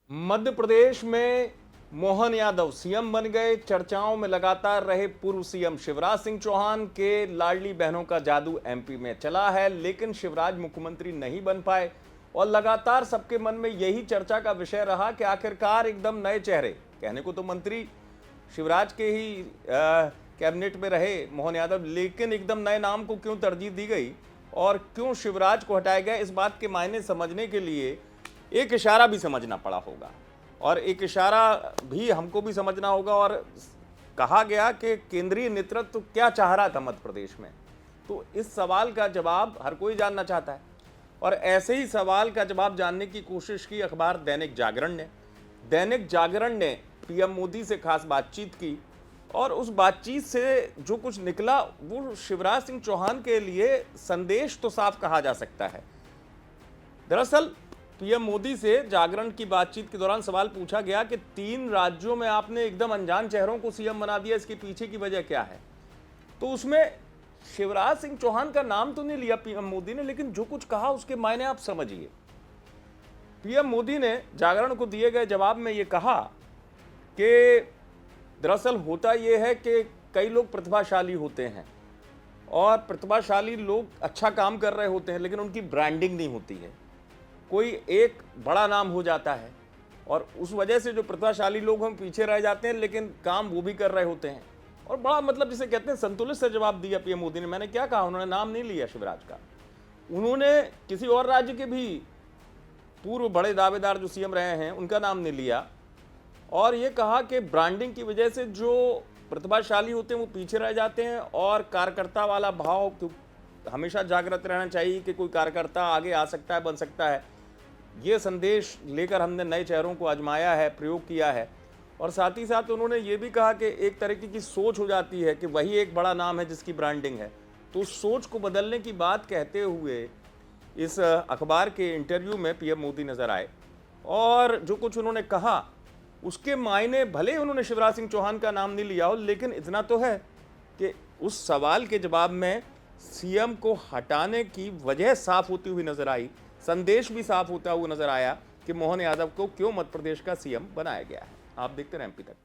मध्य प्रदेश में मोहन यादव सीएम बन गए। चर्चाओं में लगातार रहे पूर्व सीएम शिवराज सिंह चौहान के लाडली बहनों का जादू एमपी में चला है, लेकिन शिवराज मुख्यमंत्री नहीं बन पाए और लगातार सबके मन में यही चर्चा का विषय रहा कि आखिरकार एकदम नए चेहरे, कहने को तो मंत्री शिवराज के ही कैबिनेट में रहे मोहन यादव, लेकिन एकदम नए नाम को क्यों तरजीह दी गई और क्यों शिवराज को हटाया गया, इस बात के मायने समझने के लिए एक इशारा भी समझना पड़ा होगा और एक इशारा भी हमको भी समझना होगा। और कहा गया कि केंद्रीय नेतृत्व क्या चाह रहा था मध्य प्रदेश में, तो इस सवाल का जवाब हर कोई जानना चाहता है और ऐसे ही सवाल का जवाब जानने की कोशिश की अखबार दैनिक जागरण ने पीएम मोदी से खास बातचीत की और उस बातचीत से जो कुछ निकला वो शिवराज सिंह चौहान के लिए संदेश तो साफ कहा जा सकता है। दरअसल पीएम मोदी से जागरण की बातचीत के दौरान सवाल पूछा गया कि 3 राज्यों में आपने एकदम अनजान चेहरों को सीएम बना दिया, इसके पीछे की वजह क्या है। तो उसमें शिवराज सिंह चौहान का नाम तो नहीं लिया पीएम मोदी ने, लेकिन जो कुछ कहा उसके मायने आप समझिए। पीएम मोदी ने जागरण को दिए गए जवाब में यह कहा कि दरअसल होता यह है कि कई लोग प्रतिभाशाली होते हैं और प्रतिभाशाली लोग अच्छा काम कर रहे होते हैं, लेकिन उनकी ब्रांडिंग नहीं होती है। कोई एक बड़ा नाम हो जाता है और उस वजह से जो प्रतिभाशाली लोग हम पीछे रह जाते हैं, लेकिन काम वो भी कर रहे होते हैं। और बड़ा मतलब जिसे कहते हैं संतुलित से जवाब दिया पीएम मोदी ने। मैंने क्या कहा, उन्होंने नाम नहीं लिया शिवराज का, उन्होंने किसी और राज्य के भी पूर्व बड़े दावेदार जो सीएम रहे हैं उनका नाम नहीं लिया और ये कहा कि ब्रांडिंग की वजह से जो प्रतिभाशाली होते हैं वो पीछे रह जाते हैं और कार्यकर्ता वाला भाव हमेशा जागृत रहना चाहिए कि कोई कार्यकर्ता आगे आ सकता है, बन सकता है। ये संदेश लेकर हमने नए चेहरों को आजमाया है, प्रयोग किया है। और साथ ही साथ उन्होंने ये भी कहा कि एक तरीके की सोच हो जाती है कि वही एक बड़ा नाम है जिसकी ब्रांडिंग है, तो उस सोच को बदलने की बात कहते हुए इस अखबार के इंटरव्यू में पीएम मोदी नजर आए और जो कुछ उन्होंने कहा उसके मायने, भले उन्होंने शिवराज सिंह चौहान का नाम नहीं लिया हो, लेकिन इतना तो है कि उस सवाल के जवाब में सीएम को हटाने की वजह साफ होती हुई नजर आई, संदेश भी साफ होता हुआ नजर आया कि मोहन यादव को क्यों मध्य प्रदेश का सीएम बनाया गया है। आप देखते रहें एमपी तक।